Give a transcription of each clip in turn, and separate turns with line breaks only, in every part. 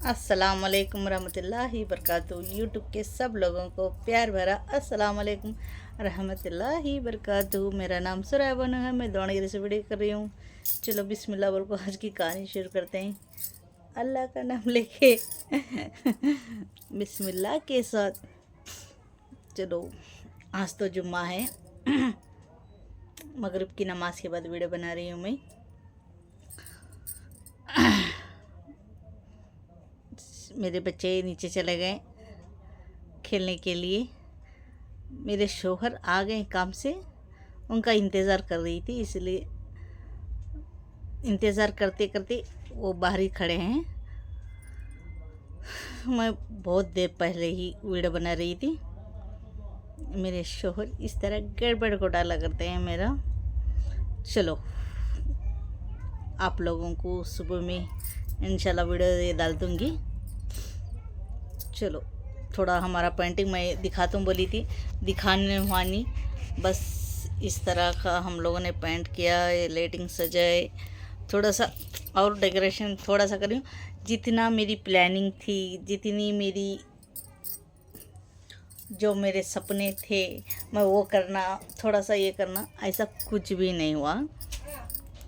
अस्सलाम वालेकुम रहमतुल्लाहि बरकातहू। यूट्यूब के सब लोगों को प्यार भरा अस्सलाम वालेकुम रहमतुल्लाहि बरकातहू। मेरा नाम सुराय बानो है। मैं दौड़गिरी से वीडियो कर रही हूँ। चलो बिस्मिल्लाह बोल को आज की कहानी शुरू करते हैं अल्लाह का नाम लेके बिस्मिल्लाह के साथ। चलो आज तो जुम्मा है मगरिब की नमाज के बाद वीडियो बना रही हूँ मैं। मेरे बच्चे नीचे चले गए खेलने के लिए। मेरे शौहर आ गए काम से, उनका इंतज़ार कर रही थी, इसलिए इंतज़ार करते करते वो बाहर ही खड़े हैं। मैं बहुत देर पहले ही वीडियो बना रही थी। मेरे शौहर इस तरह गड़बड़ घोटाला करते हैं मेरा। चलो आप लोगों को सुबह में इंशाल्लाह वीडियो डाल दूँगी। चलो थोड़ा हमारा पेंटिंग मैं दिखाता हूँ, बोली थी दिखाने वानी। बस इस तरह का हम लोगों ने पेंट किया, ये लाइटिंग सजाए, थोड़ा सा और डेकोरेशन थोड़ा सा करी। जितना मेरी प्लानिंग थी, जितनी मेरी जो मेरे सपने थे, मैं वो करना, थोड़ा सा ये करना, ऐसा कुछ भी नहीं हुआ।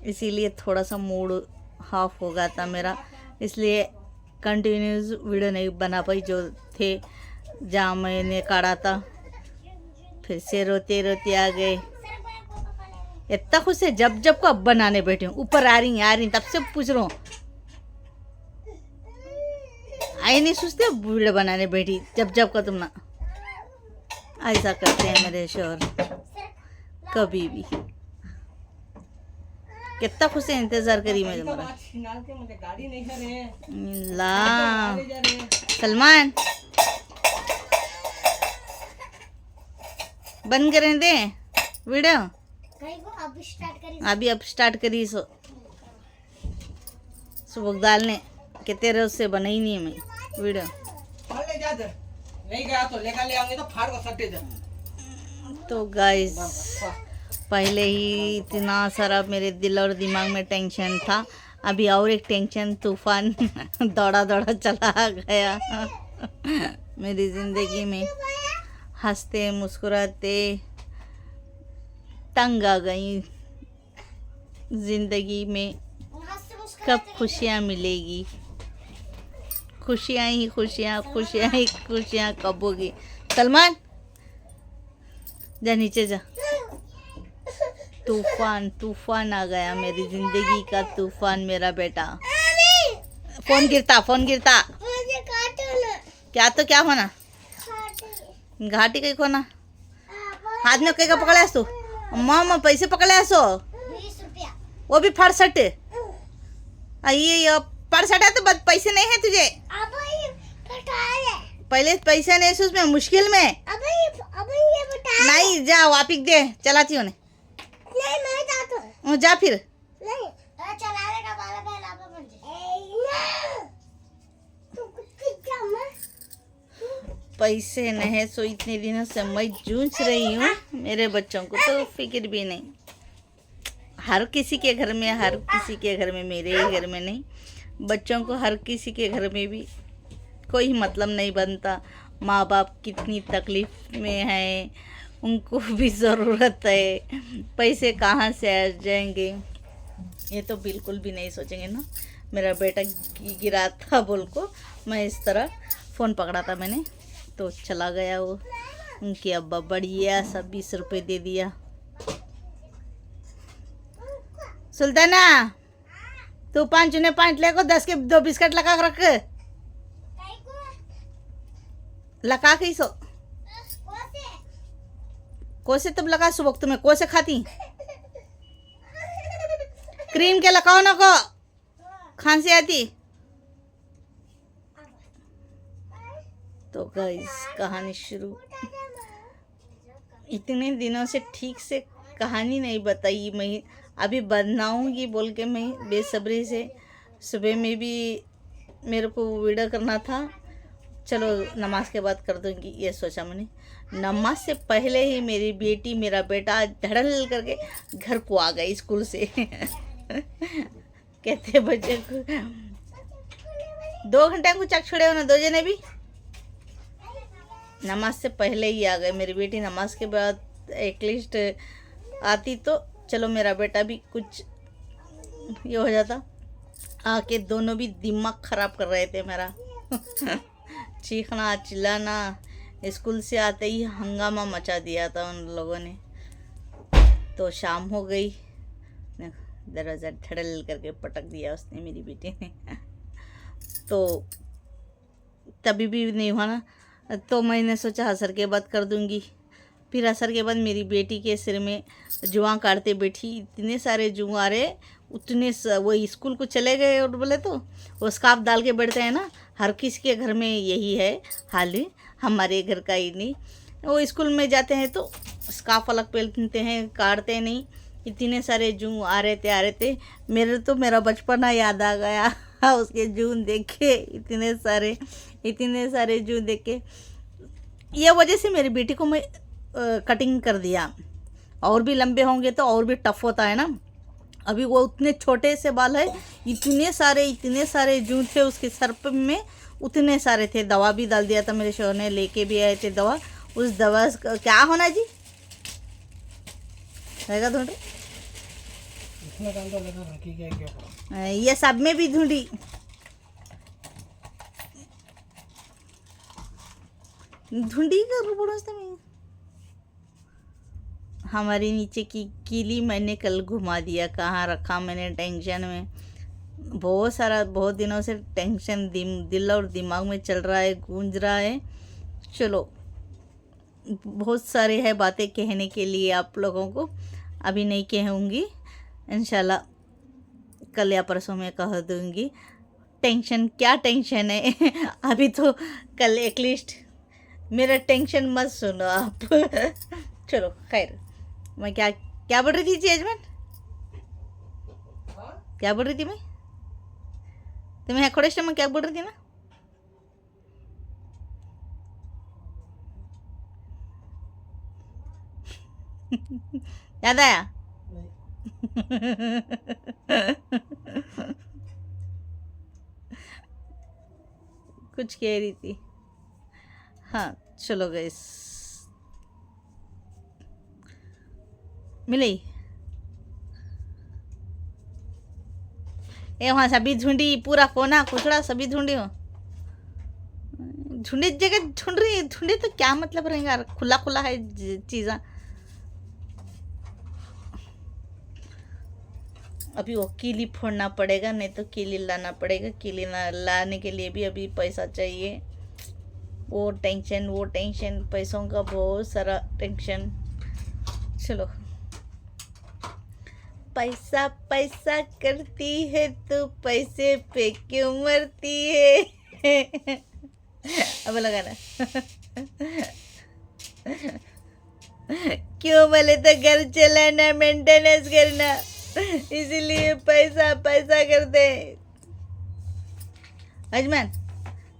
इसीलिए थोड़ा सा मूड हाफ हो गया था मेरा, इसलिए कंटिन्यूस वीडियो नहीं बना पाई। जो थे जहाँ मैंने काढ़ा था, फिर से रोते रोते आ गए। इतना खुश है जब जब को अब बनाने बैठी हूँ। ऊपर आ रही तब से पूछ रहा हूँ, आई नहीं सोचते वीडियो बनाने बैठी जब जब का। तुम ना ऐसा करते हैं मेरे शौहर कभी भी। कितना खुश है, इंतजार करी मैं तुम्हारा। ला सलमान बंद करें दे वीडियो, अभी अब स्टार्ट करी। सुबह डालने के तेरे उससे बना ही नहीं है मैं वीडियो। नहीं गया तो लेकर ले आएंगे तो फाड़ को सटे जा। तो गाइस पहले ही इतना सारा मेरे दिल और दिमाग में टेंशन था, अभी और एक टेंशन तूफान दौड़ा दौड़ा चला गया मेरी ज़िंदगी में। हंसते मुस्कुराते तंग आ गई ज़िंदगी में। कब खुशियाँ मिलेगी, खुशियाँ ही खुशियाँ, खुशियाँ ही खुशियाँ कब होगी। सलमान जा नीचे जा। तूफान तूफान आ गया मेरी ज़िंदगी का, तूफान मेरा बेटा। फोन गिरता क्या तो क्या होना, घाटी कहीं खोना। हाथ में कहीं का पकड़ा सो मामा, पैसे पकड़े सो
20 रुपया,
वो भी फड़सट। ये फड़सट है तो पैसे नहीं है तुझे। पहले पैसे नहीं उसमें मुश्किल में नहीं। जा वापिस दे, चलाती हूँ
नहीं मैं जाता हूँ।
जा फिर।
नहीं चलाने का वाला पहला
पैसे नहीं सो इतने दिनों से मैं जूझ रही हूँ। मेरे बच्चों को तो फिक्र भी नहीं। हर किसी के घर में, हर किसी के घर में, मेरे ही घर में नहीं, बच्चों को हर किसी के घर में भी कोई मतलब नहीं बनता। माँ बाप कितनी तकलीफ़ में हैं, उनको भी ज़रूरत है, पैसे कहाँ से आ जाएंगे ये तो बिल्कुल भी नहीं सोचेंगे ना। मेरा बेटा गिरा था बोल को मैं इस तरह फ़ोन पकड़ा था मैंने, तो चला गया वो। उनकी अब्बा बढ़िया सब 20 रुपये दे दिया। सुल्ताना तू 5 चुने 5 ले को 10 के 2 बिस्किट लगा रख, लगा के सो कोसे तब लगा सुबह तुम्हें कोसे खाती क्रीम के लगाओ ना को खांसी आती। तो गाइस कहानी शुरू। इतने दिनों से ठीक से कहानी नहीं बताई, मैं अभी बनाऊंगी बोल के मैं बेसब्री से। सुबह में भी मेरे को वीडियो करना था, चलो नमाज के बाद कर दूंगी ये सोचा मैंने। नमाज से पहले ही मेरी बेटी मेरा बेटा धड़ल करके घर को आ गई स्कूल से कहते बच्चे को 2 घंटे को चक छोड़े हो ना 2 जने भी। नमाज से पहले ही आ गए। मेरी बेटी नमाज के बाद एटलीस्ट आती तो चलो मेरा बेटा भी कुछ ये हो जाता। आके दोनों भी दिमाग ख़राब कर रहे थे मेरा। चीखना चिल्लाना, स्कूल से आते ही हंगामा मचा दिया था उन लोगों ने। तो शाम हो गई, दरवाज़ा धड़ल करके पटक दिया उसने, मेरी बेटी ने। तो तभी भी नहीं हुआ ना, तो मैंने सोचा असर के बाद कर दूंगी। फिर असर के बाद मेरी बेटी के सिर में जुआ काटते बैठी। इतने सारे जुआ आ रहे, उतने वो स्कूल को चले गए और बोले तो वो स्कार्फ डाल के बैठते हैं ना, हर किसी के घर में यही है हाल ही, हमारे घर का ही नहीं। वो स्कूल में जाते हैं तो स्कार्फ अलग पहनते हैं, काटते नहीं। इतने सारे जू आ रहे थे। मेरे तो मेरा बचपना याद आ गया उसके जून देख के, इतने सारे जू देख के। ये वजह से मेरी बेटी को मैं कटिंग कर दिया। और भी लंबे होंगे तो और भी टफ होता है ना। अभी वो उतने छोटे से बाल है, इतने सारे जू थे उसके सर पे में, उतने सारे थे। दवा भी डाल दिया था मेरे शोहर ने, लेके भी आए थे दवा। उस दवा क्या होना जी रहेगा ढूंढे, ये सब में भी ढूंढी। कर पड़ोस में हमारे नीचे की कीली मैंने कल घुमा दिया, कहाँ रखा मैंने टेंशन में। बहुत दिनों से टेंशन दिल और दिमाग में चल रहा है, गूंज रहा है। चलो बहुत सारे है बातें कहने के लिए आप लोगों को, अभी नहीं कहूँगी, इंशाल्लाह कल या परसों में कह दूँगी। टेंशन क्या टेंशन है अभी तो कल एटलीस्ट मेरा टेंशन मत सुनो आप। चलो खैर, मैं क्या बोल रही थी यजमान, क्या बोल रही थी मैं तुम्हें खोड़े में क्या बोल रही थी ना। याद आया कुछ कह रही थी। हाँ चलो गाइस, मिली ए वहाँ सभी ढूंढी, पूरा कोना कुचड़ा सभी ढूंढी हो। ढूंढी जगह ढूंढ रही, ढूंढी तो क्या मतलब रहेगा, खुला खुला है चीज़ा। अभी वो कीली फोड़ना पड़ेगा, नहीं तो कीली लाना पड़ेगा। कीली लाने के लिए भी अभी पैसा चाहिए। वो टेंशन पैसों का बहुत सारा टेंशन। चलो पैसा पैसा करती है तो पैसे पे क्यों मरती है। अब लगाना क्यों बोले तो घर चलाना, मेंटेनेंस करना, इसीलिए पैसा पैसा करते हैं। अजमान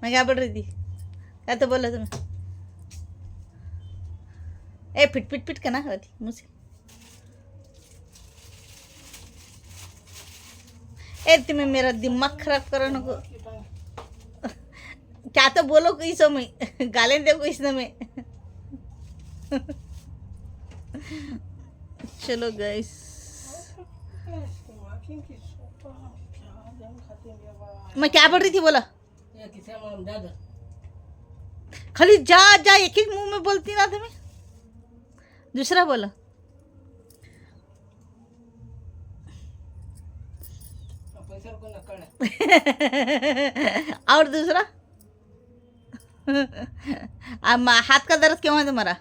मैं क्या बोल रही थी, क्या तो बोला तुम्हें, ए पिट पिट पिट करना रही थी मुझसे। ए तुम्हें मेरा दिमाग खराब करो ना को, क्या तो बोलो कोई समय गालें दे कोई समय। चलो गाइस, मैं क्या बोल रही थी बोला, खाली जा जा एक एक मुंह में बोलती ना तुम्हें, दूसरा बोलो। और दूसरा अब हाथ का दर्द क्यों है तुम्हारा।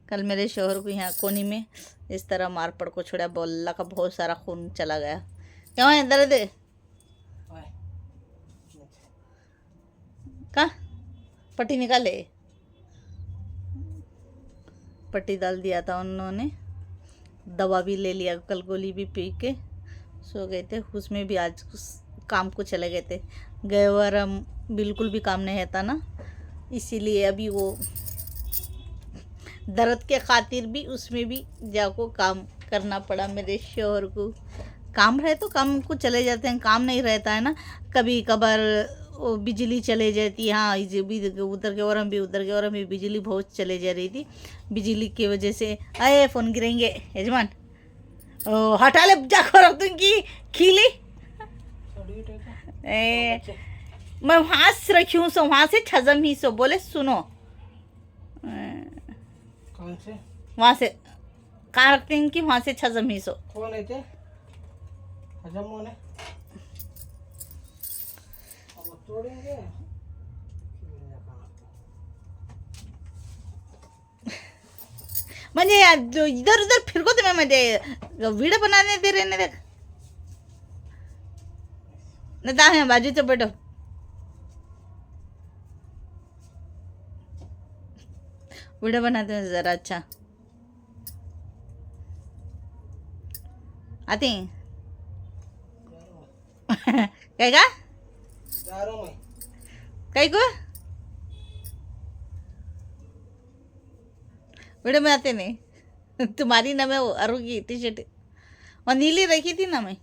कल मेरे शोहर को यहाँ कोनी में इस तरह मार पड़ को छोड़ा, बोला का बहुत सारा खून चला गया। क्यों है दर्द, कहाँ पट्टी निकाले, पट्टी डाल दिया था उन्होंने, दवा भी ले लिया, कल गोली भी पी के सो गए थे। उसमें भी आज काम को चले गए थे, गए बार हम बिल्कुल भी काम नहीं रहता ना, इसीलिए अभी वो दर्द के खातिर भी उसमें भी जाको काम करना पड़ा मेरे शोहर को। काम रहे तो काम को चले जाते हैं, काम नहीं रहता है ना, कभी कभार वो बिजली चले जाती, हाँ उधर के और हम भी उधर के और हम भी बिजली बहुत चले जा रही थी। बिजली की वजह से अरे फ़ोन गिरेंगे यजमान, ओ हटा ले जाकर रख दूँगी खीली। मैं वहाँ से रखी हूँ सो वहाँ से छजम ही सो बोले सुनो
कौन से
वहाँ से कहाँ रखते हैं कि वहाँ से छजम ही सो।
कौन है थे हजम होने अब तोड़ेंगे
म्हणजे इधर उधर फिर को तुम्हें म्हणजे वीडियो बनाने दे रहे देख नहीं दाएं बाजू से बैठो। वीडियो बनाते हैं ज़रा अच्छा आते हैं कहेगा
जा रहा हूँ मैं
कहीं को वीडियो में आते नहीं तुम्हारी ना मैं वो अरु की टी शर्ट और नीली रखी थी ना मैं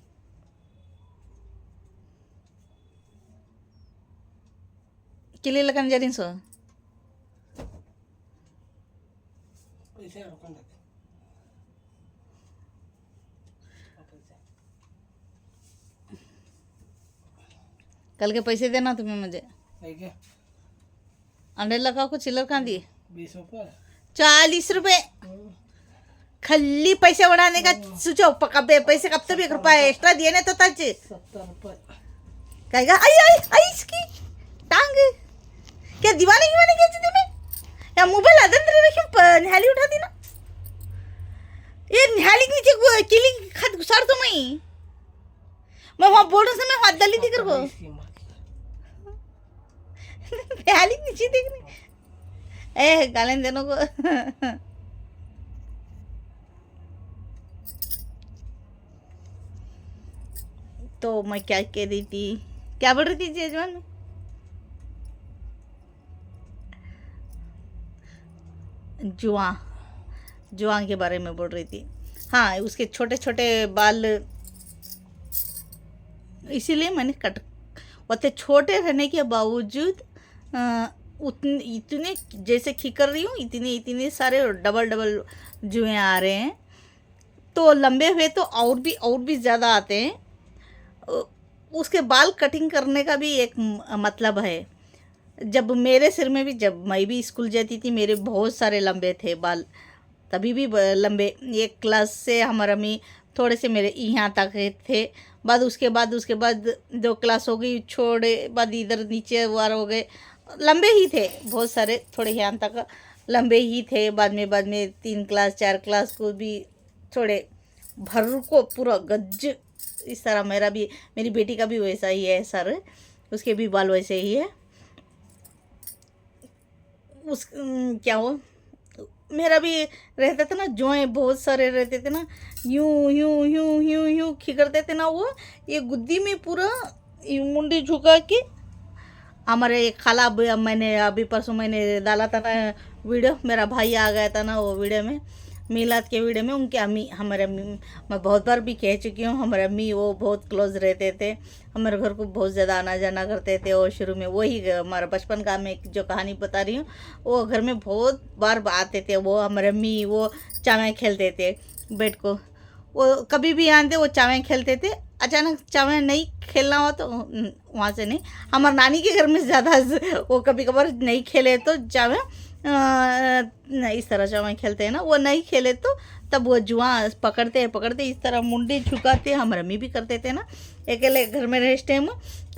किले लगन जा रही सो
पैसे रुकन दे
कल के पैसे देना तुम्हें मुझे
नहीं क्या
अंडे लगाओ को चिल्लर कहाँ दिए
20 रुपये
40 रुपए खाली पैसे बढ़ाने का सोचो पैसे कब तक 1 रुपया एक्स्ट्रा दिए ना तो तज
70 रुपये
कहेगा आई आई आई इसकी टांग क्या दीवाने की थी मैं या मोबाइल अदंतर रखी निहाली उठा दी ना ये निहाली के नीचे किली खत घुसार तो मैं वहाँ बोल रहा मैं हाथ डाली थी कर को निहाली के नीचे देखने ए गालें देनों को तो मैं क्या कह रही थी क्या बोल रही थी जजमान में जुआ के बारे में बोल रही थी। हाँ उसके छोटे छोटे बाल इसीलिए मैंने कट उतने छोटे रहने के बावजूद इतने जैसे खिकर रही हूँ इतने सारे डबल जुएँ आ रहे हैं। तो लंबे हुए तो और भी ज़्यादा आते हैं। उसके बाल कटिंग करने का भी एक मतलब है। जब मेरे सिर में भी जब मैं भी स्कूल जाती थी मेरे बहुत सारे लंबे थे बाल, तभी भी लंबे। एक क्लास से हमारा मी थोड़े से मेरे यहाँ तक थे। उसके बाद 2 क्लास हो गई छोड़े बाद इधर नीचे वार हो गए, लंबे ही थे बहुत सारे, थोड़े यहाँ तक लंबे ही थे। बाद में 3 क्लास 4 क्लास को भी थोड़े भर को पूरा गज इस तरह। मेरी बेटी का भी वैसा ही है सर, उसके भी बाल वैसे ही है। क्या हो मेरा भी रहता था ना, जोएं बहुत सारे रहते थे ना, यूं खिकरते थे ना वो, ये गुद्दी में पूरा मुंडी झुका के। हमारे एक खाला मैंने अभी परसों मैंने डाला था ना वीडियो, मेरा भाई आ गया था ना वो वीडियो में, मिलाद के वीडियो में। उनके अम्मी हमारे अम्मी, मैं बहुत बार भी कह चुकी हूँ, हमारे अम्मी वो बहुत क्लोज रहते थे, हमारे घर को बहुत ज़्यादा आना जाना करते थे। और शुरू में वही हमारा बचपन का मैं जो कहानी बता रही हूँ, वो घर में बहुत बार आते थे। वो हमारे अम्मी वो चावें खेलते थे बैठ को, वो कभी भी आते वो चावें खेलते थे। अचानक चावें नहीं खेलना हो तो वहाँ से नहीं, हमारे नानी के घर में ज़्यादा वो कभी कभार नहीं खेले तो चावें इस तरह चावें खेलते हैं ना, वो नहीं खेले तो तब वो जुआ पकड़ते इस तरह मुंडी झुकाते। हम रमी भी करते थे ना, अकेले घर में रहे टाइम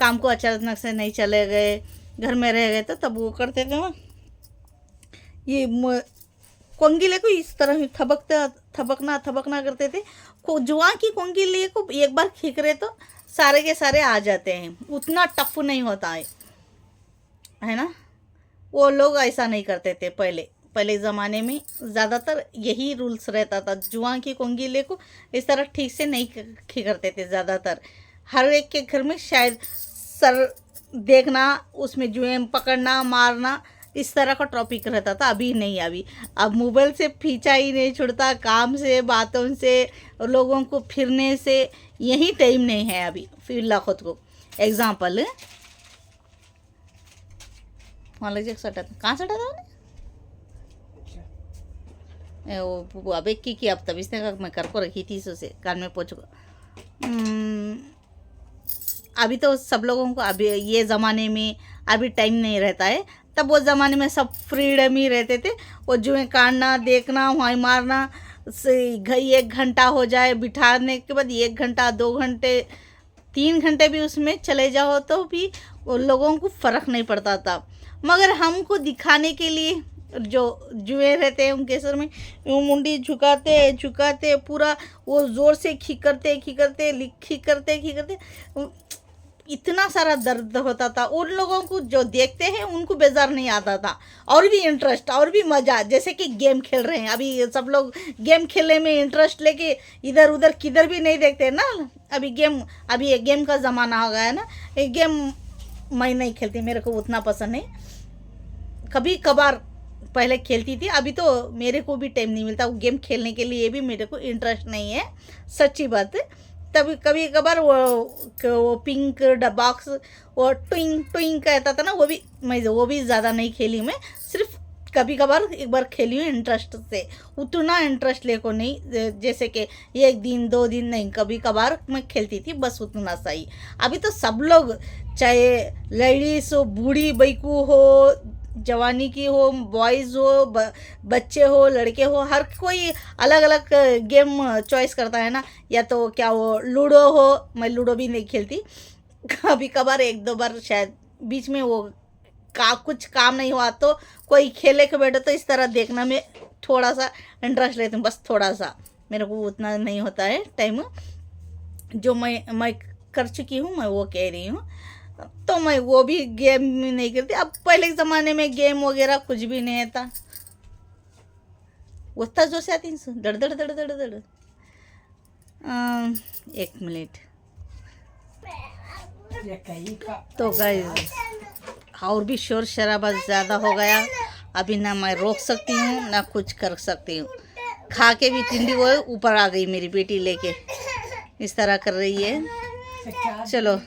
काम को अचानक से नहीं चले गए, घर में रह गए तो तब वो करते थे ना, ये कोंगिले को इस तरह थबकना करते थे। जुआ की कोंगिले को एक बार खींचरे तो सारे के सारे आ जाते हैं, उतना टफ नहीं होता है ना। वो लोग ऐसा नहीं करते थे पहले ज़माने में, ज़्यादातर यही रूल्स रहता था। जुआ की कोंगिले को इस तरह ठीक से नहीं खींचते थे ज़्यादातर। हर एक के घर में शायद सर देखना, उसमें जुएं पकड़ना मारना इस तरह का टॉपिक रहता था। अभी नहीं, अब मोबाइल से पीछा ही नहीं छुड़ता, काम से बातों से लोगों को फिरने से यही टाइम नहीं है अभी फिर खुद को। एग्ज़ाम्पल वहाँ लग जाए सटा था, कहाँ सटा था उन्हें? वो अबे की अब तब इसने कहा मैं कर को रखी थी उसे कान में पोछो। अभी तो सब लोगों को अभी ये ज़माने में अभी टाइम नहीं रहता है, तब वो ज़माने में सब फ्रीडम ही रहते थे। वो जुएं काटना, देखना, वहाँ मारना, से 1 घंटा हो जाए बिठाने के बाद 1 घंटा 2 घंटे 3 घंटे भी उसमें चले जाओ तो भी वो लोगों को फ़र्क नहीं पड़ता था। मगर हमको दिखाने के लिए जो जुए रहते हैं उनके सर में वो मुंडी झुकाते पूरा वो ज़ोर से खींचते इतना सारा दर्द होता था। उन लोगों को जो देखते हैं उनको बेजार नहीं आता था, और भी इंटरेस्ट और भी मज़ा, जैसे कि गेम खेल रहे हैं। अभी सब लोग गेम खेलने में इंटरेस्ट लेके इधर उधर किधर भी नहीं देखते ना। अभी ये गेम का ज़माना हो गया है ना। ये गेम मैं नहीं खेलती, मेरे को उतना पसंद नहीं। कभी कभार पहले खेलती थी, अभी तो मेरे को भी टाइम नहीं मिलता वो गेम खेलने के लिए, भी मेरे को इंटरेस्ट नहीं है, सच्ची बात है। तभी कभी कभार वो पिंक बॉक्स वो ट्विंग ट्विंग कहता था ना, वो भी ज़्यादा नहीं खेली मैं, सिर्फ कभी कभार एक बार खेली हूँ इंटरेस्ट से। उतना इंटरेस्ट ले को नहीं, जैसे कि 1 दिन 2 दिन नहीं, कभी कभार मैं खेलती थी, बस उतना सही। अभी तो सब लोग, चाहे लेडीज़ हो, बूढ़ी बैकू हो, जवानी की हो, बॉयज़ हो, बच्चे हो, लड़के हो, हर कोई अलग अलग गेम चॉइस करता है ना। या तो क्या वो लूडो हो, मैं लूडो भी नहीं खेलती, कभी कभार 1-2 बार शायद बीच में वो कुछ काम नहीं हुआ तो कोई खेले के बैठे तो इस तरह देखना में थोड़ा सा इंटरेस्ट लेती हूँ, बस थोड़ा सा। मेरे को उतना नहीं होता है टाइम, जो मैं कर चुकी हूँ मैं वो कह रही हूँ। तो मैं वो भी गेम नहीं करती। अब पहले के ज़माने में गेम वगैरह कुछ भी नहीं था, वो था जो से 300 दड़ दड़ दड़ दड़ दड़। 1 मिनट तो गाइस, और भी शोर शराबा ज़्यादा हो गया। अभी ना मैं रोक सकती हूँ ना कुछ कर सकती हूँ। खा के भी टिंडी वो ऊपर आ गई मेरी बेटी लेके, इस तरह कर रही है। चलो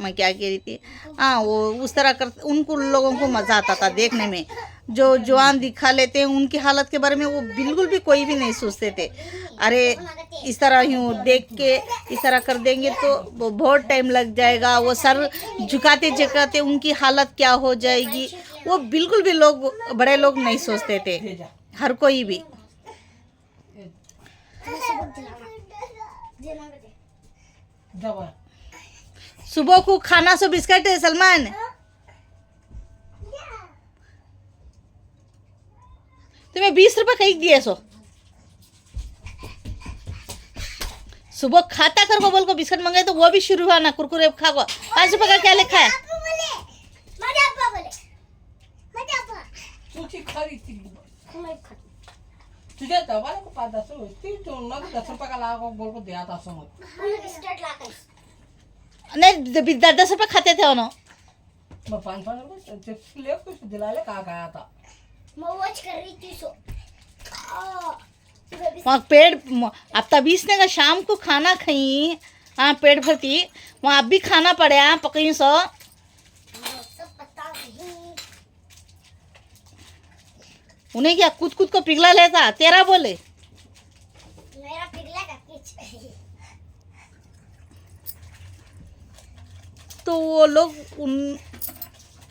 मैं क्या कह रही थी, हाँ वो उस तरह कर, उनको लोगों को मज़ा आता था देखने में। जो जवान दिखा लेते हैं उनकी हालत के बारे में वो बिल्कुल भी कोई भी नहीं सोचते थे। अरे इस तरह यूँ देख के इस तरह कर देंगे तो वो बहुत टाइम लग जाएगा, वो सर झुकाते झुकाते उनकी हालत क्या हो जाएगी, वो बिल्कुल भी लोग, बड़े लोग नहीं सोचते थे, हर कोई भी। सुबह को खाना सो बिस्किट है सलमान, तुम्हें 20 रुपये कहीं दिए सो। सुबह खाता कर को बोल को बिस्किट मंगाए तो वो भी शुरू हुआ ना, कुरकुरे खा को 5 रुपये का क्या लिखा है?
तुझे दवाने को 5-10 रुपये तो ना 10 रुपये का ला को बोल को दिया था समझ
नहीं, 10 रुपये खाते थे उन्होंने।
मैं 5 रुपये चिप्स ले कुछ दिला ले कहा गया था,
मैं वॉच कर रही थी सो।
वहाँ पेट अब तभी इसने का शाम को खाना खाई, हाँ पेट भरती वहाँ अब भी खाना पड़े, हाँ पकड़ी सो।
सब पता नहीं,
उन्हें क्या कूद कूद को पिघला लेता तेरा बोले।
मेरा पिघला का कुछ।
तो वो लोग उन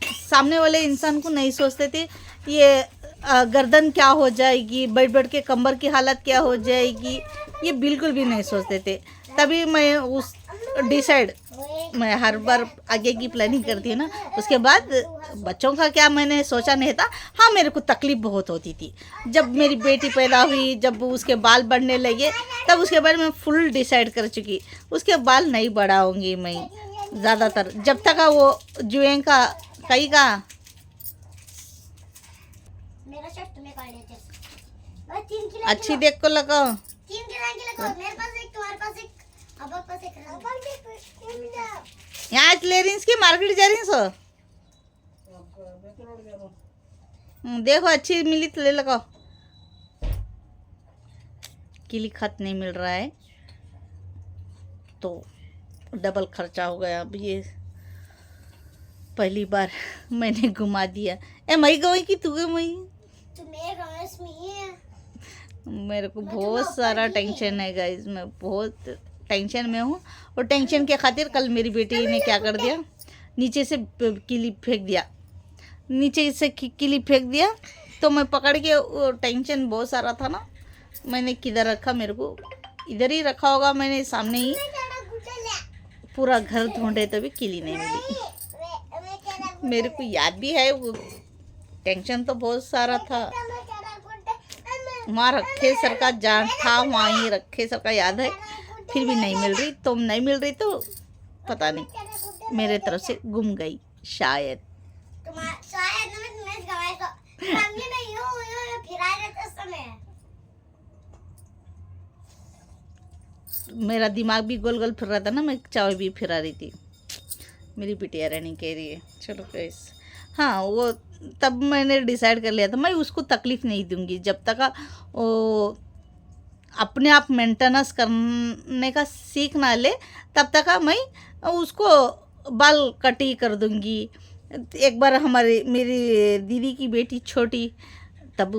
सामने वाले इंसान को नहीं सोचते थे ये गर्दन क्या हो जाएगी, बैठ बैठ के कमर की हालत क्या हो जाएगी, ये बिल्कुल भी नहीं सोचते थे। तभी मैं उस डिसाइड, मैं हर बार आगे की प्लानिंग करती हूँ ना, उसके बाद बच्चों का क्या मैंने सोचा नहीं था। हाँ मेरे को तकलीफ़ बहुत होती थी जब मेरी बेटी पैदा हुई, जब उसके बाल बढ़ने लगे, तब उसके बारे में फुल डिसाइड कर चुकी, उसके बाल नहीं बढ़ाऊँगी मैं ज़्यादातर, जब तक वो जुएं का कई का।
मेरा शर्ट तुम्हें काट देते हैं। मैं 3 किलो
अच्छी देख को लगाओ,
3 किलो लगाओ, मेरे पास एक, तुम्हारे पास एक, अब पास एक,
यहाँ ले रही इसकी मार्केट जा रही सो। देखो अच्छी मिली तो ले लगाओ। किली खत नहीं मिल रहा है तो डबल खर्चा हो गया। अब ये पहली बार मैंने घुमा दिया। ए मई गई कि तू गई?
तुम्हें गाइस में है।
मेरे को बहुत सारा टेंशन है गाइस, मैं बहुत टेंशन में हूँ। और टेंशन के खातिर कल मेरी बेटी ने क्या कर दिया, नीचे से क्लिप फेंक दिया, नीचे से क्लिप फेंक दिया। तो मैं पकड़ के, वो टेंशन बहुत सारा था ना, मैंने किधर रखा, मेरे को इधर ही रखा होगा मैंने, सामने ही। पूरा घर ढूंढे तो भी किली नहीं मिली। मेरे को याद भी है, वो टेंशन तो बहुत सारा था। वहाँ रखे सर का जान था, वहाँ ही रखे सर का याद है, फिर भी नहीं मिल रही। तो नहीं मिल रही तो पता नहीं मेरे तरफ से गुम गई शायद।
शायद मैं गवाए को सामने नहीं हूँ, फिर आ रहे थे समय।
मेरा दिमाग भी गोल गोल फिर रहा था ना, मैं चाय भी फिरा रही थी। मेरी बिटिया रानी कह रही है चलो कैस। हाँ, वो तब मैंने डिसाइड कर लिया था, मैं उसको तकलीफ़ नहीं दूंगी जब तक वो अपने आप मेंटेनेंस करने का सीख ना ले, तब तक मैं उसको बाल कटी कर दूंगी। एक बार मेरी दीदी की बेटी छोटी, तब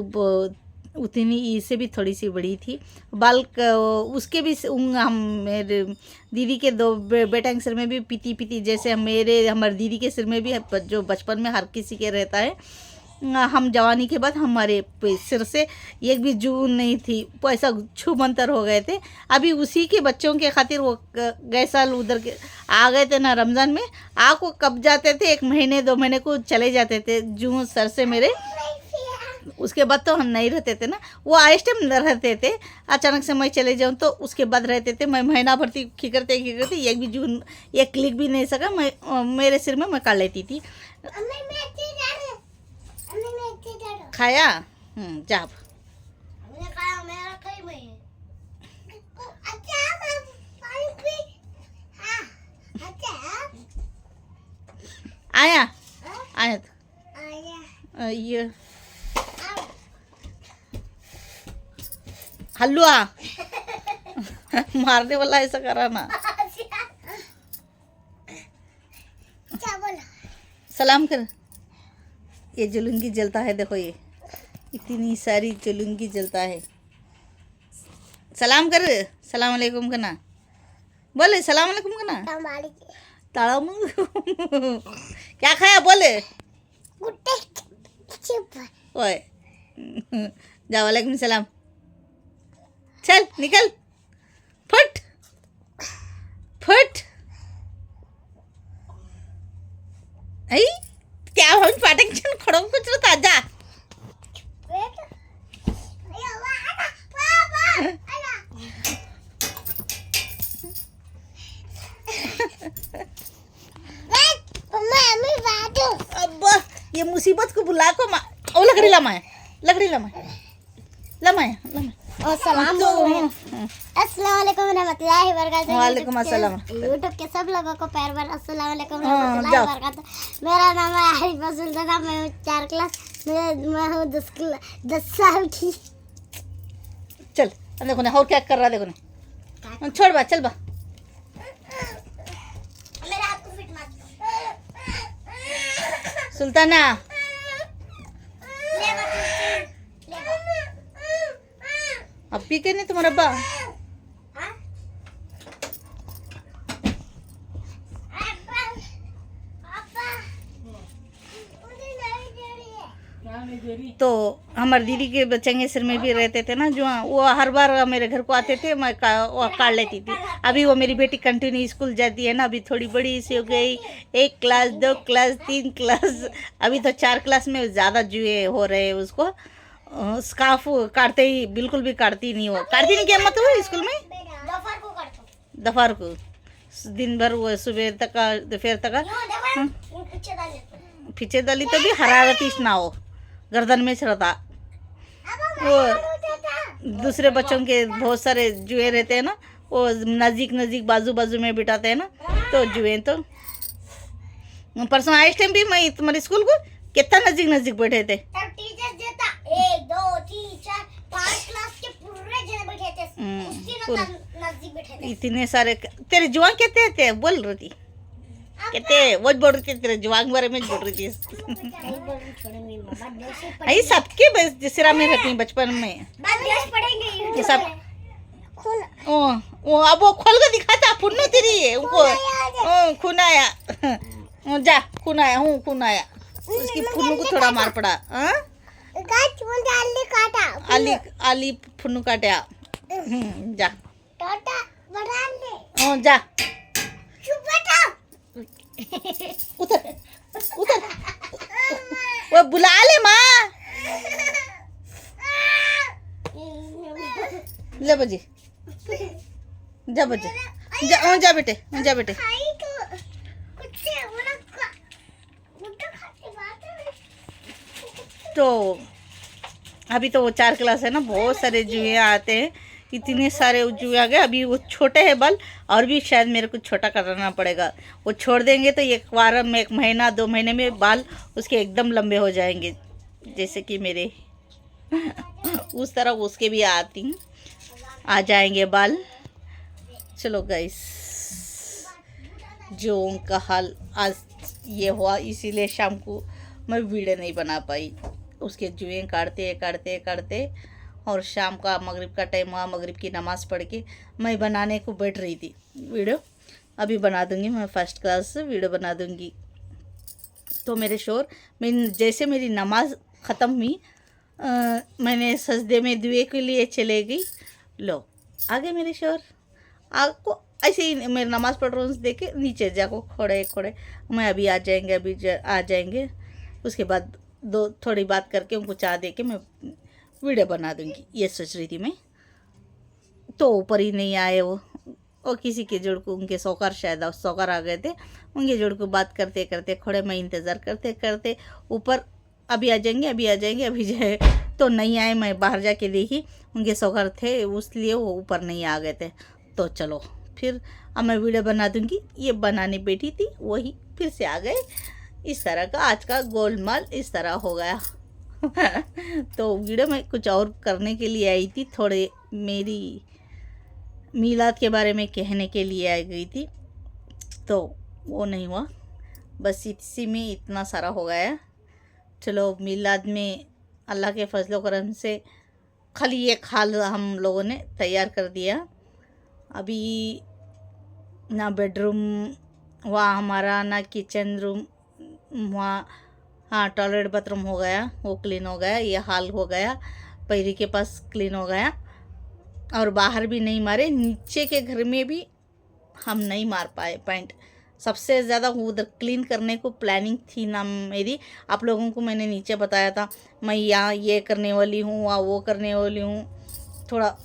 उतनी इससे भी थोड़ी सी बड़ी थी, उसके भी हम मेरे दीदी के दो बेटा के सिर में भी पीती पीती, जैसे हमारे दीदी के सिर में भी जो बचपन में हर किसी के रहता है। हम जवानी के बाद हमारे सिर से एक भी जून नहीं थी, वो ऐसा छूमंतर हो गए थे। अभी उसी के बच्चों के खातिर वो गए साल उधर के आ गए थे ना, रमज़ान में को कब जाते थे, 1 महीने 2 महीने को चले जाते थे जून सर से मेरे। उसके बाद तो हम नहीं रहते थे ना, वो आइस टाइम रहते थे। अचानक से मैं चले जाऊँ तो उसके बाद रहते थे। मैं महीना भर खिकरते एक भी जून एक क्लिक भी नहीं सका, मैं मेरे सिर में मैं काट लेती थी। खाया जा आया आया ये हलवा मारने वाला ऐसा करा ना। सलाम कर। ये जुलूंगी जलता है, देखो ये इतनी सारी जुलूंगी जलता है। सलाम कर, सलाम अलैकुम करना, बोले सलाम अलैकुम करना। ताड़ा क्या खाया बोले? ओए जा वालेकुम सलाम। चल निकल, फट फट। आई क्या हम फाटक चल खड़ो कुछ रहा जा। अब्बा ये मुसीबत को बुला को ओ लकड़ी लमाए
अस्सलाम वालेकुम रहमतुल्लाहि व बरकातहू।
वालेकुम अस्सलाम।
यूट्यूब के सब लोगों को प्यार भरा अस्सलाम वालेकुम रहमतुल्लाहि व बरकातहू। मेरा नाम है आरिफा सुल्ताना, मैं हूँ 4 क्लास, मैं हूँ 10 साल की।
चल देखो ना और क्या कर रहा, देखो ना छोड़ बा, चल बा।
मेरा हाथ को फिट मत
सुल्ताना अब पी के नहीं तुम्हारा अब्बा। तो हमारे दीदी के बच्चे के सिर में भी रहते थे ना, जो वो हर बार मेरे घर को आते थे, मैं वो काट लेती थी। अभी वो मेरी बेटी कंटिन्यू स्कूल जाती है ना, अभी थोड़ी बड़ी सी हो गई, 1 क्लास 2 क्लास 3 क्लास, अभी तो 4 क्लास में ज़्यादा जुए हो रहे हैं उसको। स्कार्फ काटते ही बिल्कुल भी काटती नहीं, वो काटती नहीं क्या मत हुआ स्कूल में। दोपहर को दिन भर वो सुबह तक दोपहर तक पीछे डाली तो भी हरारती ना हो, गर्दन में चढ़ता। वो दूसरे बच्चों के बहुत सारे जुए रहते हैं ना, वो नज़दीक बाजू में बिठाते हैं ना, तो जुए तो परसों आए टाइम भी मैं तुम्हारे स्कूल को कितना नज़दीक बैठे थे।
टीचर देता 1 2 3 4 5 क्लास के पूरे जने बैठे थे, उसके नज़दीक बैठे थे।
इतने सारे तेरे जुआ कहते थे बोल रही थी। कहते वो बोल रही थी तेरे जवांग बारे में बोल रही थी
नहीं बोल रही, छोड़ेंगे मम्मा, दोस्त से
आई सबके सिरा में रहती बचपन में
पढ़ेंगे
ये सब ओ अब वो खोल के दिखाता फुन्नू तेरी है उनको खून आया जा खून आया हूँ खून आया उसकी फुन्नू को थोड़ा मार पड़ा हाँ
काटा
आली आली फुन्नू काटा जा
टाटा बना ले
जा
चुप बैठो
उधर उधर वो बुला ले माँ ले बजी जा बजी जा बेटे जा बेटे तो अभी तो वो 4 क्लास है ना, बहुत सारे जुए आते हैं, इतने सारे जुए आ गए। अभी वो छोटे हैं बाल, और भी शायद मेरे को छोटा करना पड़ेगा। वो छोड़ देंगे तो एक बार में 1 महीना 2 महीने में बाल उसके एकदम लंबे हो जाएंगे, जैसे कि मेरे उस तरह उसके भी आ जाएंगे बाल। चलो गाइस, जो उनका हाल आज ये हुआ, इसीलिए शाम को मैं वीडियो नहीं बना पाई। उसके जुएं काटते और शाम का मगरिब का टाइम हुआ, मगरिब की नमाज़ पढ़ के मैं बनाने को बैठ रही थी वीडियो। अभी बना दूंगी मैं, फर्स्ट क्लास वीडियो बना दूंगी। तो मेरे शोर मैं जैसे मेरी नमाज ख़त्म हुई, मैंने सजदे में दुए के लिए चले गई। लो आ गए मेरे शोर, आपको ऐसे ही मैं नमाज़ पढ़ रहा हूँ, देखे नीचे जाको खोड़े मैं अभी आ जाएंगे। उसके बाद थोड़ी बात करके उनको चाय दे के मैं वीडियो बना दूंगी, ये सोच रही थी मैं। तो ऊपर ही नहीं आए वो किसी के जोड़ को, उनके सौकार शायद सौकार आ गए थे, उनके जोड़ को बात करते खड़े, मैं इंतज़ार करते ऊपर अभी आ जाएंगे अभी जाए तो नहीं आए। मैं बाहर जाके देखी उनके सौकार थे, इसलिए वो ऊपर नहीं आ गए थे। तो चलो फिर अब मैं वीडियो बना दूंगी। ये बनाने बैठी थी, वही फिर से आ गए। इस तरह का आज का गोलमाल इस तरह हो गया। तो वीडियो में कुछ और करने के लिए आई थी, थोड़े मेरी मीलाद के बारे में कहने के लिए आई गई थी, तो वो नहीं हुआ। बस इसी में इतना सारा हो गया। चलो मीलाद में अल्लाह के फजलो करम से खाली ये खाल हम लोगों ने तैयार कर दिया। अभी ना बेडरूम वहाँ हमारा, ना किचन रूम वहाँ, हाँ टॉयलेट बाथरूम हो गया, वो क्लीन हो गया। ये हाल हो गया, पैरी के पास क्लीन हो गया। और बाहर भी नहीं मारे, नीचे के घर में भी हम नहीं मार पाए पेंट। सबसे ज़्यादा उधर क्लीन करने को प्लानिंग थी ना मेरी। आप लोगों को मैंने नीचे बताया था, मैं यहाँ ये करने वाली हूँ, वहाँ वो करने वाली हूँ, थोड़ा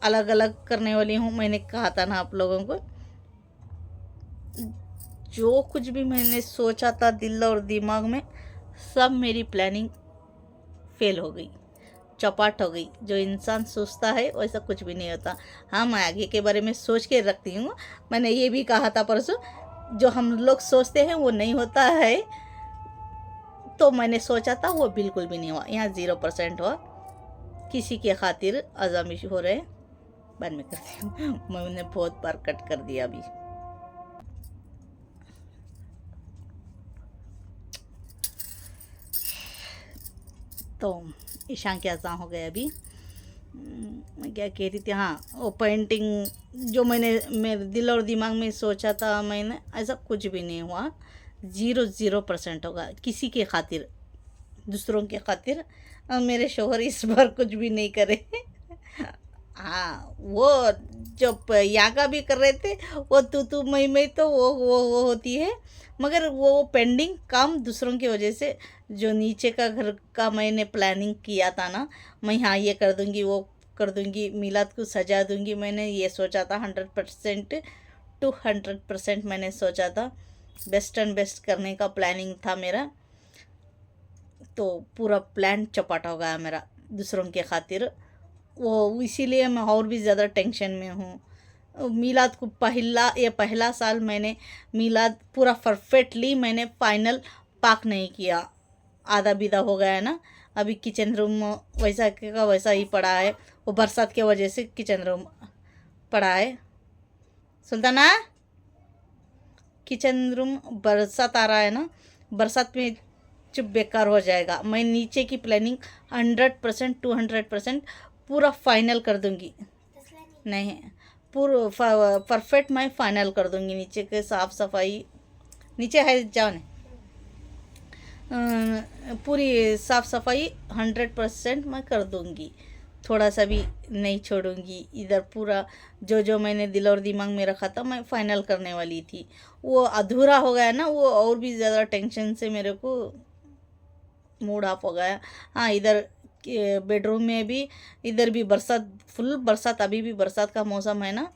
अलग अलग करने वाली हूँ, मैंने कहा था ना आप लोगों को। जो कुछ भी मैंने सोचा था दिल और दिमाग में, सब मेरी प्लानिंग फेल हो गई, चौपाट हो गई। जो इंसान सोचता है वैसा कुछ भी नहीं होता। हाँ, मैं आगे के बारे में सोच के रखती हूँ। मैंने ये भी कहा था परसों, जो हम लोग सोचते हैं वो नहीं होता है। तो मैंने सोचा था वो बिल्कुल भी नहीं हुआ। यहाँ 0% हुआ। किसी के खातिर आज़ामिश हो रहे, बाद में करती हूँ। मैंने बहुत बार कट कर दिया अभी। तो ईशान के अज़ान हो गए अभी। मैं क्या कह रही थी, हाँ वो पेंटिंग जो मैंने मेरे दिल और दिमाग में सोचा था, मैंने ऐसा कुछ भी नहीं हुआ। 0% होगा किसी के खातिर, दूसरों के खातिर। मेरे शोहर इस बार कुछ भी नहीं करे। हाँ, वो जो यहाँ का भी कर रहे थे, वो तू मई तो वो होती है, मगर वो पेंडिंग काम दूसरों की वजह से। जो नीचे का घर का मैंने प्लानिंग किया था ना, मैं हाँ ये कर दूँगी, वो कर दूँगी, मिलाद को सजा दूँगी, मैंने ये सोचा था। 100% to 100% मैंने सोचा था। बेस्ट एंड बेस्ट करने का प्लानिंग था मेरा। तो पूरा प्लान चौपट हो गया मेरा दूसरों के खातिर। वो इसीलिए मैं और भी ज़्यादा टेंशन में हूँ। मिलाद को पहला साल मैंने मिलाद पूरा परफेक्टली मैंने फाइनल पाक नहीं किया, आधा बिदा हो गया है ना। अभी किचन रूम वैसा का वैसा ही पड़ा है, वो बरसात के वजह से किचन रूम पड़ा है। सुल्ताना किचन रूम बरसात आ रहा है ना, बरसात में चुप बेकार हो जाएगा। मैं नीचे की प्लानिंग 100% 200% पूरा फाइनल कर दूंगी। नहीं, पूरा परफेक्ट मैं फाइनल कर दूंगी। नीचे के साफ सफाई, नीचे है जाओ ने, पूरी साफ सफाई 100% मैं कर दूंगी। थोड़ा सा भी नहीं छोड़ूंगी। इधर पूरा जो जो मैंने दिल और दिमाग में रखा था मैं फाइनल करने वाली थी, वो अधूरा हो गया ना, वो और भी ज़्यादा टेंशन से मेरे को मूड ऑफ हो गया। हाँ, इधर बेडरूम में भी, इधर भी बरसात, फुल बरसात, अभी भी बरसात का मौसम है ना,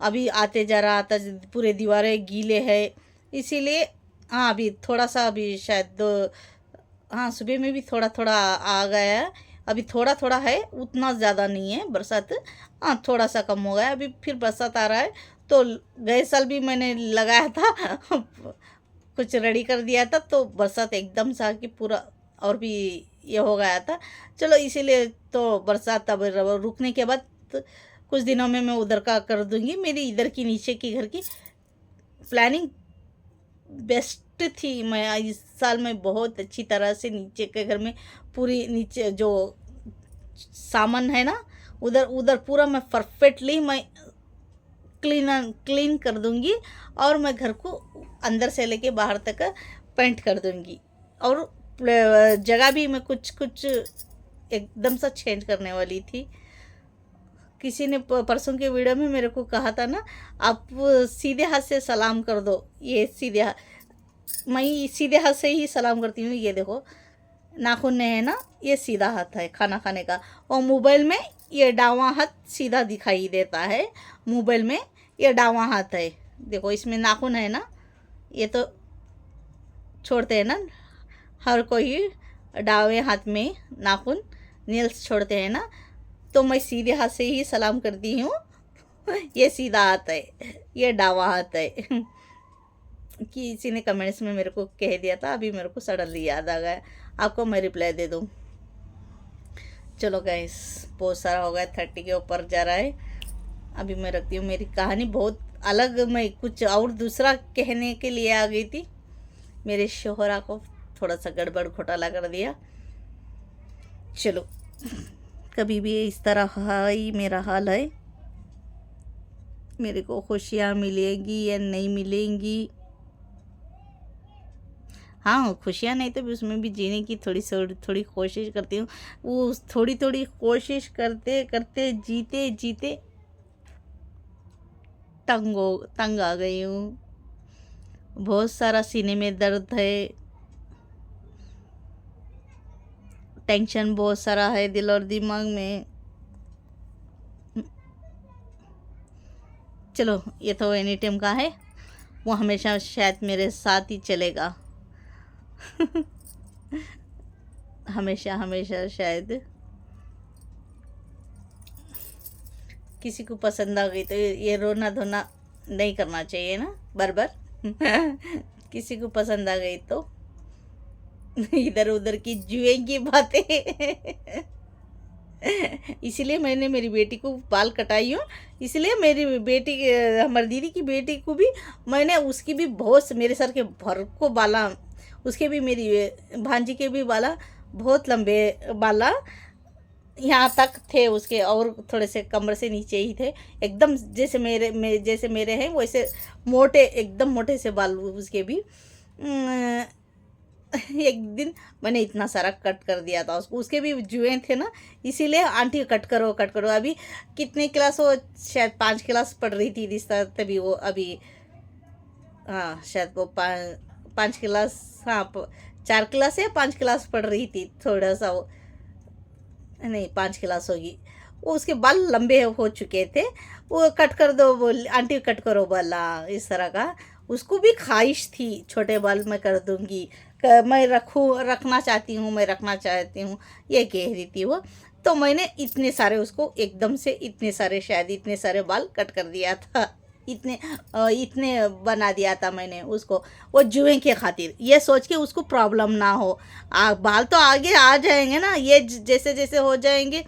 अभी आते जा रहा आता, पूरे दीवारें गीले है, इसीलिए हाँ अभी थोड़ा सा, अभी शायद हाँ सुबह में भी थोड़ा थोड़ा आ गया है, अभी थोड़ा थोड़ा है, उतना ज़्यादा नहीं है बरसात। हाँ थोड़ा सा कम हो गया, अभी फिर बरसात आ रहा है। तो गए साल भी मैंने लगाया था कुछ रेडी कर दिया था, तो बरसात एकदम से आके पूरा और भी ये हो गया था। चलो इसीलिए तो बरसात अब रुकने के बाद कुछ दिनों में मैं उधर का कर दूंगी। मेरी इधर की नीचे की घर की प्लानिंग बेस्ट थी। मैं इस साल में बहुत अच्छी तरह से नीचे के घर में पूरी नीचे जो सामान है ना, उधर पूरा मैं परफेक्टली मैं क्लीन कर दूंगी, और मैं घर को अंदर से लेके बाहर तक पेंट कर दूंगी। और जगह भी मैं कुछ एकदम सा चेंज करने वाली थी। किसी ने परसों के वीडियो में मेरे को कहा था ना, आप सीधे हाथ से सलाम कर दो। ये सीधे हाथ, मैं सीधे हाथ से ही सलाम करती हूँ। ये देखो नाखून ने है ना, ये सीधा हाथ है खाना खाने का, और मोबाइल में ये दावा हाथ सीधा दिखाई देता है। मोबाइल में ये दावा हाथ है, देखो इसमें नाखून है ना, ये तो छोड़ते हैं ना हर कोई, दावे हाथ में नाखून नेल्स छोड़ते हैं ना, तो मैं सीधे हाथ से ही सलाम करती हूँ। ये सीधा हाथ है, ये दावा हाथ है। किसी ने कमेंट्स में मेरे को कह दिया था, अभी मेरे को सडनली याद आ गया, आपको मैं रिप्लाई दे दूँ। चलो गाइस, बहुत सारा हो गया, 30 के ऊपर जा रहा है। अभी मैं रखती हूँ। मेरी कहानी बहुत अलग, मैं कुछ और दूसरा कहने के लिए आ गई थी, मेरे शोहरा को थोड़ा सा गड़बड़ घोटाला कर दिया। चलो, कभी भी इस तरह ही मेरा हाल है, मेरे को खुशियाँ मिलेंगी या नहीं मिलेंगी। हाँ, खुशियाँ नहीं तो भी उसमें भी जीने की थोड़ी कोशिश करती हूँ। वो थोड़ी कोशिश करते करते जीते जीते तंग आ गई हूँ। बहुत सारा सीने में दर्द है, टेंशन बहुत सारा है दिल और दिमाग में। चलो, ये तो एनी टाइम का है, वो हमेशा शायद मेरे साथ ही चलेगा। हमेशा शायद। किसी को पसंद आ गई तो ये रोना धोना नहीं करना चाहिए ना बार। किसी को पसंद आ गई तो इधर उधर की जुए की बातें। इसलिए मैंने मेरी बेटी को बाल कटाई हूँ, इसलिए मेरी बेटी, हमारी दीदी की बेटी को भी मैंने, उसकी भी बहुत, मेरे सर के भर को बाला, उसके भी, मेरी भांजी के भी बाला बहुत लंबे बाला यहाँ तक थे उसके, और थोड़े से कमर से नीचे ही थे, एकदम जैसे मेरे हैं वैसे मोटे, एकदम मोटे से बाल उसके भी। एक दिन मैंने इतना सारा कट कर दिया था उसको, उसके भी जुए थे ना, इसीलिए आंटी कट करो। अभी कितने क्लास हो, शायद 5 क्लास पढ़ रही थी रिश्ता, तभी वो अभी, हाँ शायद वो 5 क्लास, हाँ 4 क्लास या 5 क्लास पढ़ रही थी, थोड़ा सा वो, नहीं 5 क्लास होगी। वो उसके बाल लंबे हो चुके थे, वो कट कर दो, बोल आंटी कट करो बाला, इस तरह का। उसको भी ख्वाहिश थी, छोटे बाल मैं कर दूंगी, मैं रखना चाहती हूँ, ये कह रही थी वो। तो मैंने इतने सारे उसको एकदम से, इतने सारे बाल कट कर दिया था, इतने बना दिया था मैंने उसको, वो जुए के खातिर, ये सोच के उसको प्रॉब्लम ना हो। बाल तो आगे आ जाएंगे ना, ये जैसे जैसे हो जाएंगे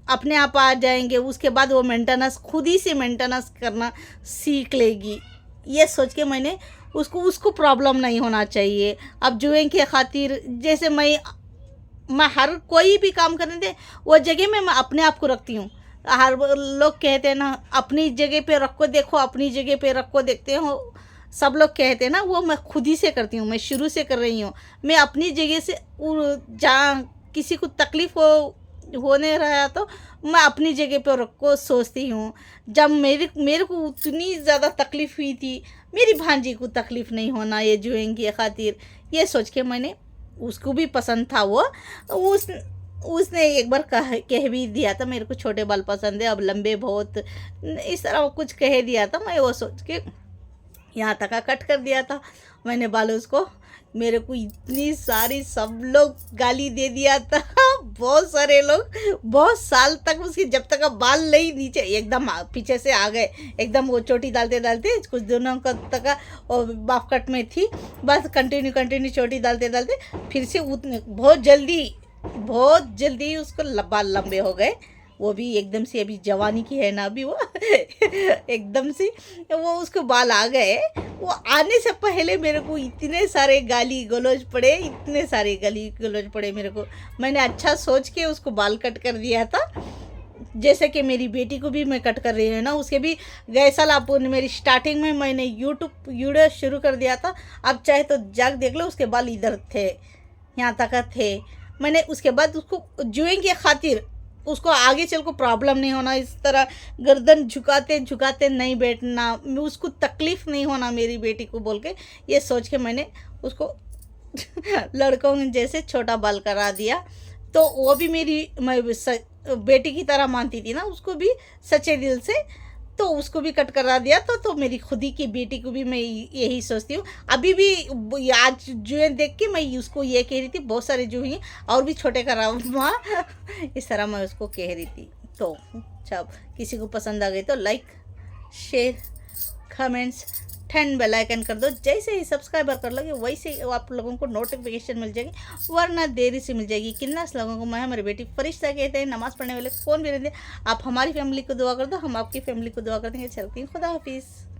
अपने आप आ जाएंगे, उसके बाद वो मेंटेनेंस, खुद ही से मेंटेनेंस करना सीख लेगी। ये सोच के मैंने उसको उसको प्रॉब्लम नहीं होना चाहिए। अब जुए के खातिर जैसे मैं हर कोई भी काम करने दे वो जगह में मैं अपने आप को रखती हूँ। हर लोग कहते हैं ना अपनी जगह पे रख को देखो, अपनी जगह पे रख को देखते हो, सब लोग कहते हैं ना, वो मैं खुद ही से करती हूँ, मैं शुरू से कर रही हूँ। मैं अपनी जगह से जहाँ किसी को तकलीफ़ होने रहा तो मैं अपनी जगह पर रख को सोचती हूँ। जब मेरे को उतनी ज़्यादा तकलीफ़ हुई थी, मेरी भांजी को तकलीफ़ नहीं होना ये जुएंगे की खातिर, ये सोच के मैंने, उसको भी पसंद था वो, उसने एक बार कह भी दिया था मेरे को छोटे बाल पसंद है, अब लंबे बहुत, इस तरह कुछ कह दिया था। मैं वो सोच के यहाँ तक का कट कर दिया था मैंने बाल उसको। मेरे को इतनी सारी सब लोग गाली दे दिया था बहुत सारे लोग, बहुत साल तक उसकी, जब तक बाल नहीं नीचे एकदम पीछे से आ गए, एकदम वो चोटी डालते डालते कुछ दिनों का तक और बाफ कट में थी, बस कंटिन्यू चोटी डालते डालते फिर से उतने बहुत जल्दी उसको बाल लंबे हो गए। वो भी एकदम से, अभी जवानी की है ना अभी वो एकदम से वो उसको बाल आ गए। वो आने से पहले मेरे को इतने सारे गाली गलौज पड़े मेरे को। मैंने अच्छा सोच के उसको बाल कट कर दिया था। जैसे कि मेरी बेटी को भी मैं कट कर रही हूँ ना, उसके भी गए साल आप मेरी स्टार्टिंग में मैंने यूट्यूब वीडियो शुरू कर दिया था। अब चाहे तो जाग देख लो, उसके बाल इधर थे, यहाँ तक थे। मैंने उसके बाद उसको जुए के खातिर उसको आगे चल को प्रॉब्लम नहीं होना, इस तरह गर्दन झुकाते नहीं बैठना, उसको तकलीफ़ नहीं होना मेरी बेटी को बोल के, ये सोच के मैंने उसको लड़कों जैसे छोटा बाल करा दिया। तो वो भी मैं बेटी की तरह मानती थी ना उसको भी सच्चे दिल से, तो उसको भी कट करा दिया। तो मेरी खुद ही की बेटी को भी मैं यही सोचती हूँ। अभी भी आज जुए देख के मैं उसको ये कह रही थी, बहुत सारे जुए और भी छोटे करा माँ इस तरह मैं उसको कह रही थी। तो जब किसी को पसंद आ गई तो like share comments 10 bell icon कर दो। जैसे ही सब्सक्राइबर कर लोगे वैसे ही आप लोगों को नोटिफिकेशन मिल जाएगी, वरना देरी से मिल जाएगी। किन्ना लोगों को मैं हमारी बेटी फरिश्ता कहते हैं, नमाज़ पढ़ने वाले कौन भी रहते हैं। आप हमारी फैमिली को दुआ कर दो, हम आपकी फैमिली को दुआ कर देंगे। चलती हूँ, खुदा हाफिज़।